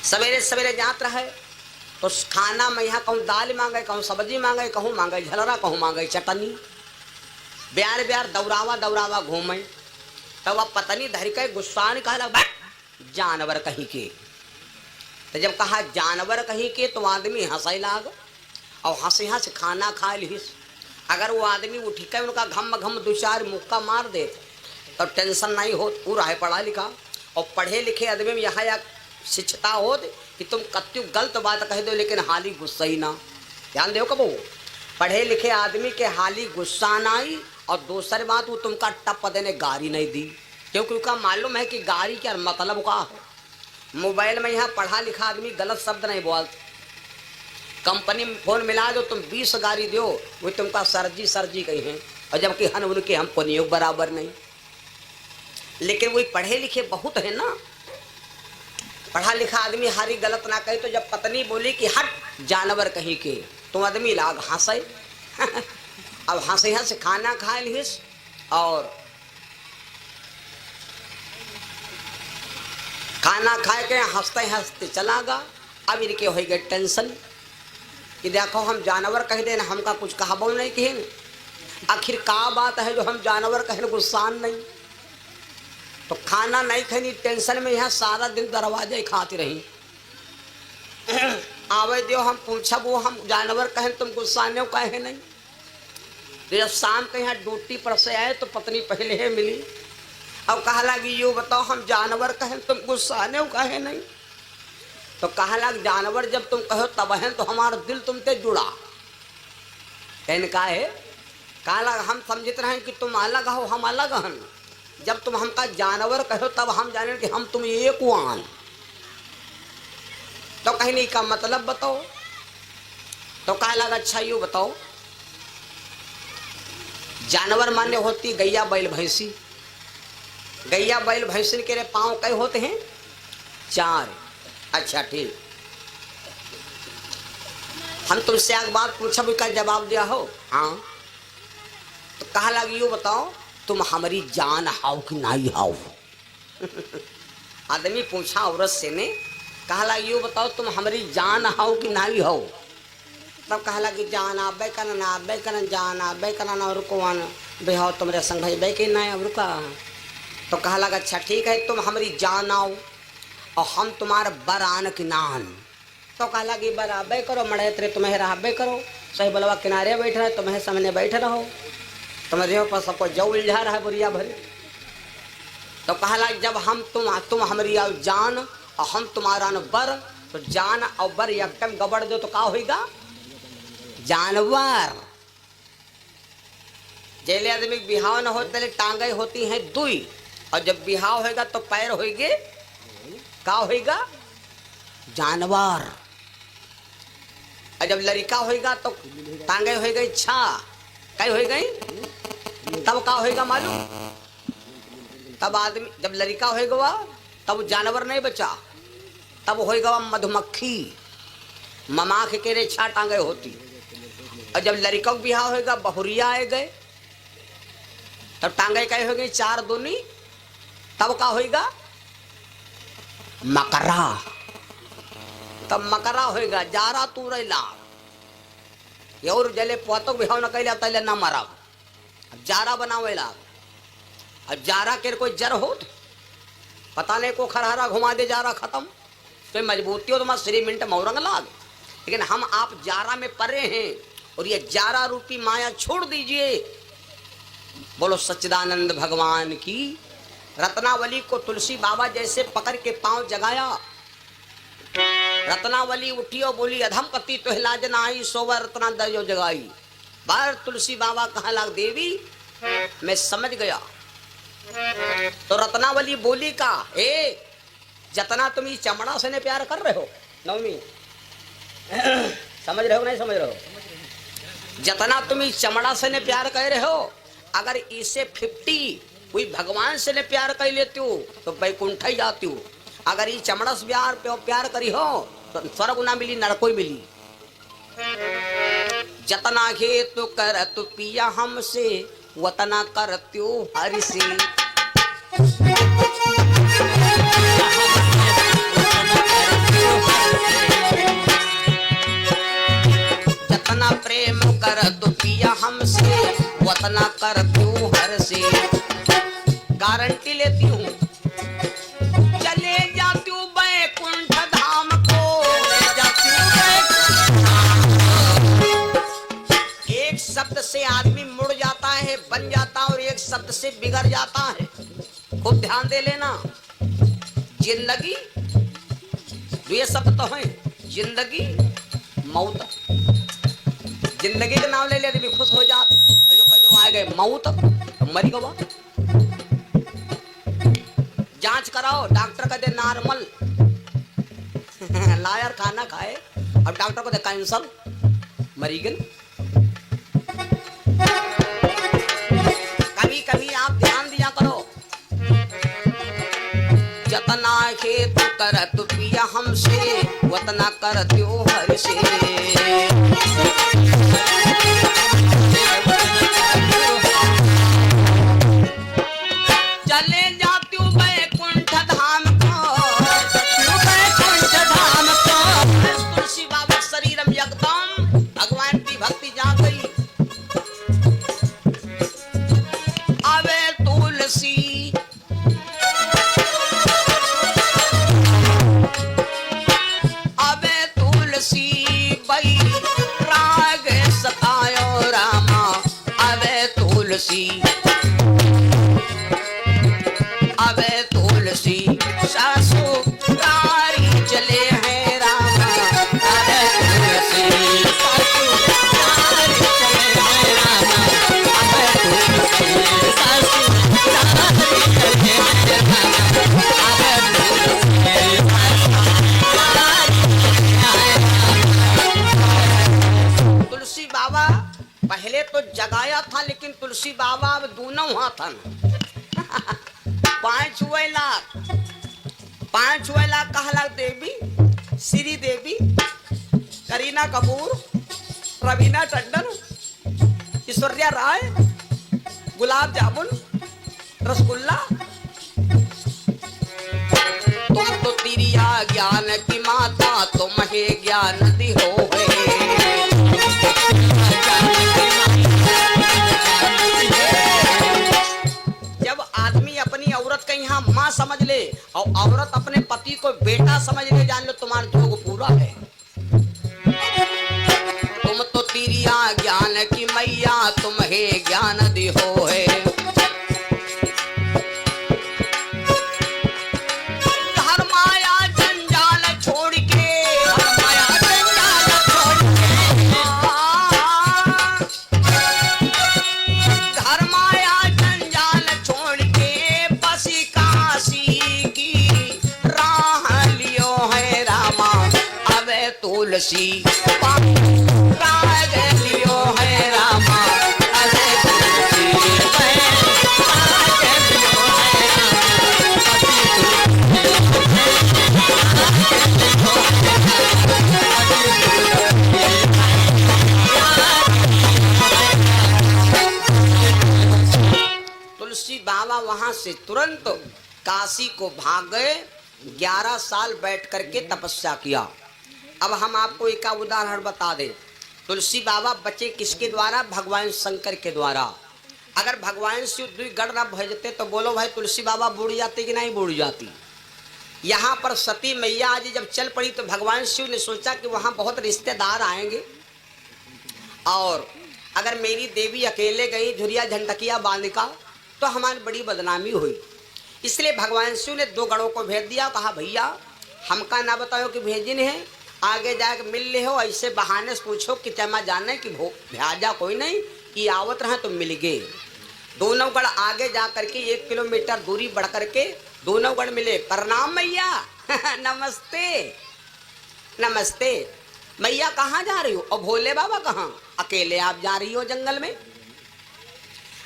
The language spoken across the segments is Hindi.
सवेरे सवेरे जात रहे तो खाना में यहाँ कहूँ दाल मांगे, कहूँ सब्जी मांगे, कहूँ मांगे झलरा, कहूँ मांगे चटनी। ब्यार ब्यार दौड़ावा दौड़ावा घूमे। तब अब पत्नी धर के गुस्सा ने कहा लग जानवर कहीं के। तो जब कहा जानवर कहीं के तो आदमी हंसे लाग और हंसे हंस खाना खा लिस। अगर वो आदमी उठ के उनका घम घम दो चार मुक्का मार दे तो टेंशन नहीं हो, पूरा है पढ़ा लिखा और पढ़े लिखे आदमी में यहाँ या शिक्षता हो कि तुम कत्यु गलत बात कह दो लेकिन हाली गुस्सा ही ना। ध्यान दो कबो पढ़े लिखे आदमी के हाली गुस्सा ना आई और दूसरी बात वो तुमका टप देने गारी नहीं दी, क्योंकि उनका मालूम है कि गारी क्या मतलब का है। मोबाइल में यहाँ पढ़ा लिखा आदमी गलत शब्द नहीं बोलते। कंपनी में फोन मिला दो तुम 20 गारी दो वो तुमका सरजी सरजी कही हैं और जबकि हन उनके हम प्रयोग बराबर नहीं। लेकिन वही पढ़े लिखे बहुत है ना, पढ़ा लिखा आदमी हारी गलत ना कहे। तो जब पत्नी बोली कि हट जानवर कहीं के तो आदमी लाग हंसे। अब हंसे हंस खाना खा लिस और खाना खा के हंसते हंसते चला गा। अब इनके हो गए टेंशन कि देखो हम जानवर कह देना, हमका कुछ कहा बोल नहीं कहे। आखिर का बात है जो हम जानवर कहने गुस्सान नहीं। तो खाना नहीं खानी टेंशन में यहाँ सारा दिन दरवाजे खाती रही। आवे दियो हम पूछब वो हम जानवर कहें तुम गुस्साने कहे नहीं। तो जब शाम के यहाँ ड्यूटी पर से आए तो पत्नी पहले ही मिली। अब कहा लगी यो बताओ हम जानवर कहें तुम गुस्साने कहे नहीं। तो कहा लग जानवर जब तुम कहो तब है तो हमारा दिल तुमसे जुड़ा। कहने का है कहा लग हम समझते रहे कि तुम अलग हो हम अलग हन। जब तुम हमका जानवर कहो तब हम जाने कि हम तुम एक वान। तो कहने का मतलब बताओ। तो कहा लगा अच्छा यू बताओ जानवर मान्य होती गैया बैल भैंसी। गैया बैल भैंसी के पांव कई होते हैं 4। अच्छा ठीक हम तुमसे एक बात पूछा का जवाब दिया हो हाँ। तो कहा लगी यू बताओ तुम हमारी जान हाउ कि नहीं हाउ। आदमी पूछा औरत से ने कहा लगी यू बताओ तुम हमारी जान हाउ कि नहीं हो। तब कहा लगी जान आबे करन जान आबे करन और कौन बेहो तुम्हारे संग भाई के नहीं अब रुका। तो कहा लगा अच्छा ठीक है तुम हमारी जान आओ और हम तुम्हारा बरान की नान। तो कहा लगी बराबे करो मड़े तेरे तुम्हें रहबे करो सही बलवा किनारे बैठ रहे तुम्हें सामने बैठे रहो तुम्हारे पर सबको जो उलझा रहा है बुरिया भरे। तो कहा लग जब हम तुम हमारी आओ जान और हम तुम्हारा न बर तो जान और बर एकदम गबड़ दो तो क्या होगा जानवर। जेले आदमी बिहाव न होते टांगे होती हैं 2 और जब बिहाव होगा तो पैर होगे क्या होगा जानवर। और जब लड़का होगा तो टांगे हो गई 6 कई हो गई तब क्या होगा मालूम। तब आदमी जब लड़का होगा तब जानवर नहीं बचा तब होगा मधुमक्खी ममाख के रे 6 टांगे होती। और जब लड़का को बिहाव होगा बहुरिया आए गए तब टांगे कई हो गई 4 दूनी तब क्या होगा मकरा। तब मकरा होगा जारा तू रैला और जले पोतो बिहाव न कैला तले ना मरा अब जारा बनावेला। अब जारा के कोई जर हो पता नहीं को खरहरा घुमा दे जारा खत्म तो मजबूती हो तो श्रीमिंट मौरंग लाग। लेकिन हम आप जारा में परे हैं और ये जारा रूपी माया छोड़ दीजिए। बोलो सच्चिदानंद भगवान की। रत्नावली को तुलसी बाबा जैसे पकड़ के पांव जगाया। रत्नावली उठी और बोली अधम पति तो लाज ना आई सोवर रत्ना दयो जगाई। बार तुलसी बाबा कहा लाग देवी मैं समझ गया। तो रत्नावली बोली का ए जतना तुम इस चमड़ा से ने प्यार कर रहे हो नवमी समझ रहे हो नहीं समझ रहे हो। जतना तुम इस चमड़ा से ने प्यार कर रहे हो अगर इसे 50 कोई भगवान से ने प्यार कर लेती हो तो बैकुंठ ही जाती हो। अगर ये चमड़ा से प्यार करी हो तो स्वर्ग ना मिली नरको मिली। जतना के तो कर तू पिया हमसे वतना करत्यो हरि से। वतना करती हूँ हर से, गारंटी लेती हूँ। चले जाती हूँ बैकुंठ धाम को, जाती हूँ बैकुंठ धाम। एक शब्द से आदमी मुड़ जाता है, बन जाता है, और एक शब्द से बिगड़ जाता है। खूब ध्यान दे लेना। जिंदगी, ये शब्द तो है, जिंदगी मौत। जिंदगी का नाम ले लेते भी खुश हो जाते, जो कहते आ गए मौत तो मरी गवा। जांच कराओ, डॉक्टर कहते नॉर्मल लायर खाना खाए, अब डॉक्टर को देखा कैंसर, मरी गए। कभी कभी आप ध्यान दिया करो, जतना हेतु करत पिया हमसे, वतना करती हो हर से। चले जाती हूँ बैकुंठ धाम को, बैकुंठ धाम को। तुलसी बाबा शरीरम एकदम भगवान की भक्ति जा गई। अबे तुलसी, अबे तुलसी बई राग सतायो रामा, अबे तुलसी, अबे तुलसी ससुरारी चले हैं रामा, अबे तुलसी ससुरारी चले हैं रामा, अबे तुलसी ससुरारी चले हैं रामा, अबे तुलसी। तुलसी बाबा पहले तो जगाया था, लेकिन तुलसी बाबा अब दोनों हाथन 5 लाख कहला देवी, श्री देवी, करीना कपूर, रवीना टंडन, ऐश्वर्या राय, गुलाब जामुन, रसगुल्ला। तुम तो तिरिया ज्ञान की माता, तुम ही ज्ञान दी हो औरत का यहाँ माँ समझ ले, और औरत अपने पति को बेटा समझ ले, जान लो तुम्हारा जोग पूरा है। तुम तो तिरिया ज्ञान की मैया, तुम ही ज्ञान दी हो है। घर माया जंजाल छोड़ के, घर माया जंजाल छोड़ के, घर माया जंजाल छोड़ के बसी काशी की राह लियो है रामा, अबे तुलसी राग लियो है रामा, अबे तुलसी राग लियो है तुलसी बाबा वहां से तुरंत काशी को भाग गए। 11 साल बैठ करके तपस्या किया। अब हम आपको एक उदाहरण बता दें। तुलसी बाबा बचे किसके द्वारा? भगवान शंकर के द्वारा। अगर भगवान शिव दुई गढ़ न भेजते तो बोलो भाई तुलसी बाबा बूढ़ जाती कि नहीं बूढ़ जाती। यहाँ पर सती मैया आज जब चल पड़ी तो भगवान शिव ने सोचा कि वहाँ बहुत रिश्तेदार आएंगे, और अगर मेरी देवी अकेले गई झुरिया झंटकिया बांधिका तो हमारी बड़ी बदनामी हुई। इसलिए भगवान शिव ने 2 गणों को भेज दिया। कहा भैया हमका ना बताओ कि भेजिन है, आगे जाके मिल ले हो, ऐसे बहाने से पूछो कि चमा जाने कि भ्याजा कोई नहीं, ये आवत रहे तो मिल गए। दोनों गण आगे जा करके 1 किलोमीटर दूरी बढ़ करके दोनों गण मिले। प्रणाम मैया। नमस्ते नमस्ते। मैया कहाँ जा रही हो? और भोले बाबा कहाँ? अकेले आप जा रही हो जंगल में।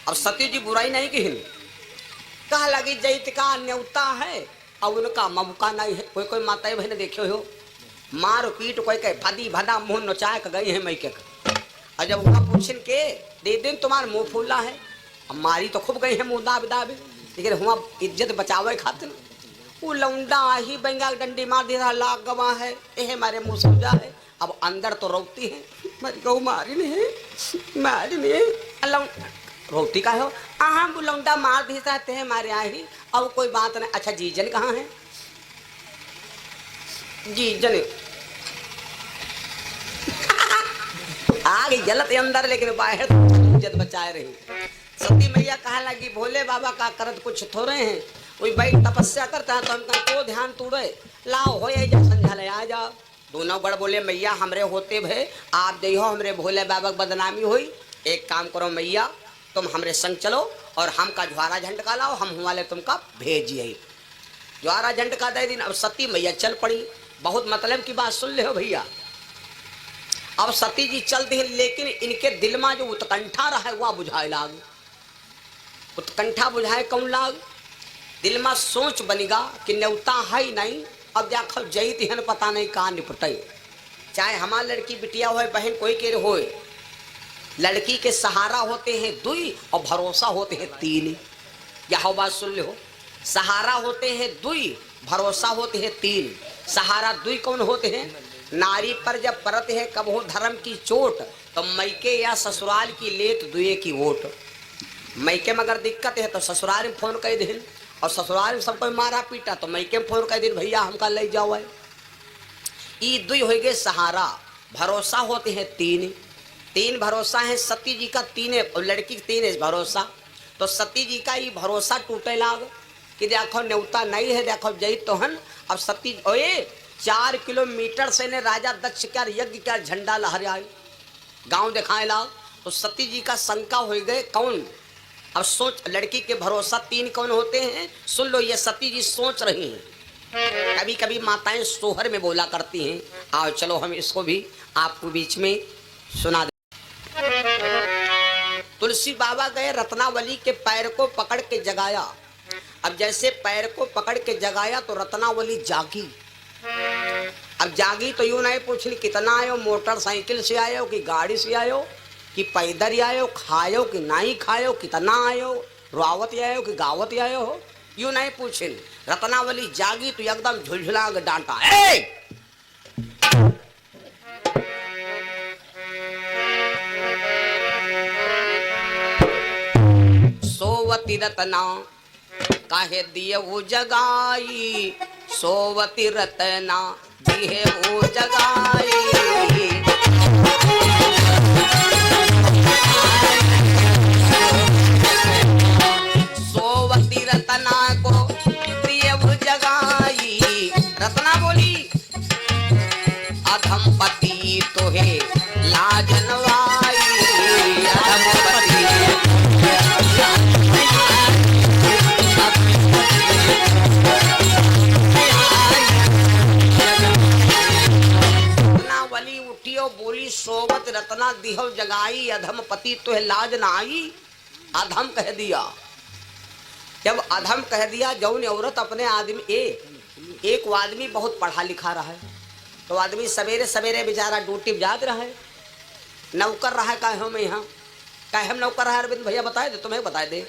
अब सती जी बुराई नहीं की, कहा लगी जैत का न्योता है और उनका मौका नहीं है। कोई कोई माताएं बहने देखे हो मार पीट कोई कहे फदी भदा मुंह नोचाए गई है मैके। और जब उनका पूछन के दे दिन तुम्हारा मुंह फूला है, अब मारी तो खूब गई है मुंह दाब दाबे, लेकिन हुआ इज्जत बचावे खातिर वो लौंडा ही बंगा डंडी मार दे रहा लाग गवा है, यह हमारे मुंह समझा है। अब अंदर तो रोकती है, मरी गऊ मारी नहीं मारी नहीं रोटी का हो हाँ बुलौंडा मार भी चाहते हैं मारे आई अब कोई बात नहीं। अच्छा जीजन कहाँ है? जीजन आगे जलत अंदर लेकिन बाहर इज्जत बचाए रही। सती मैया कहा लगी भोले बाबा का करत कुछ थोड़े हैं, कोई भाई तपस्या करता है तो हम तो ध्यान तूड़े लाओ हो जा संझा ले आ जाओ। दोनों बड़ बोले मैया हमरे होते भे आप जइहो हमरे भोले बाबा बदनामी हुई, एक काम करो मैया तुम हमरे संग चलो और हम का ज्वारा झंडका लाओ हम वाले तुमका भेजिए। ज्वारा झंडका दे दिन। अब सती मैया चल पड़ी। बहुत मतलब की बात सुन ले हो भैया। अब सती जी चलती है लेकिन इनके दिल में जो उत्कंठा रहा वह बुझाए लाग। उत्कंठा बुझाए कौन लाग? दिल में सोच बनेगा कि न्योता है ही नहीं, अब जाकर जईत हन पता नहीं कहाँ निपटे। चाहे हमार लड़की बिटिया हो बहन कोई के हो, लड़की के सहारा होते हैं दुई और भरोसा होते हैं तीन। यह बात सुन लो, सहारा होते हैं दुई भरोसा होते हैं तीन। सहारा दुई कौन होते हैं? नारी पर जब परत है कबहू धर्म की चोट तो मैके या ससुराल की लेत दुए की वोट। मैके में अगर दिक्कत है तो ससुराल में फोन कर दिन और ससुराल में सबको मारा पीटा तो मैके में फोन कर दिन भैया हमका ले जाओ है। ई दुई हो गए सहारा। भरोसा होते हैं तीन। तीन भरोसा है सती जी का, तीन है लड़की का तीन है भरोसा। तो सती जी का ये भरोसा टूटे लाग कि देखो न्योता नहीं है देखो जई तो हन। अब सती ओए 4 किलोमीटर से ने राजा दक्ष का यज्ञ का झंडा लहराए गांव दिखाए ला। तो सती जी का शंका हो गए कौन? अब सोच लड़की के भरोसा तीन कौन होते हैं सुन लो। ये सती जी सोच रही हैं। कभी कभी माताएं सोहर में बोला करती हैं। आओ चलो हम इसको भी आपको बीच में सुना दे। तुलसी बाबा गए रत्नावली के पैर को पकड़ के जगाया। अब जैसे पैर को पकड़ के जगाया तो रत्नावली जागी। अब जागी तो यूं नहीं पूछली कितना आयो, मोटरसाइकिल से आयो कि गाड़ी से आयो कि पैदल ही आयो, खायो कि नहीं खायो, कितना आयो, रुआवत आयो कि गावत आयो हो, यूं नहीं पूछिन। रत्नावली जागी तो एकदम झुलझुला के डांटा ए! सोवती रतना काहे दिए वो जगाई, सोवती रतना दिए वो जगाई। सोवती रतना को दिए वो जगाई। रत्ना बोली अधम पति तो है लाजनवाई। अधम पति बोली सोवत रत्ना दिहव जगाई, अधम पति तो है लाज न आई। अधम कह दिया। जब अधम कह दिया जौन औरत अपने आदमी एक आदमी बहुत पढ़ा लिखा रहा है तो आदमी सवेरे सवेरे बेचारा ड्यूटी जात रहा है, नौकर रहा है। कहे हम यहाँ कहे हम नौकर रहा है अरविंद भैया बताए दे तुम्हें बताए दे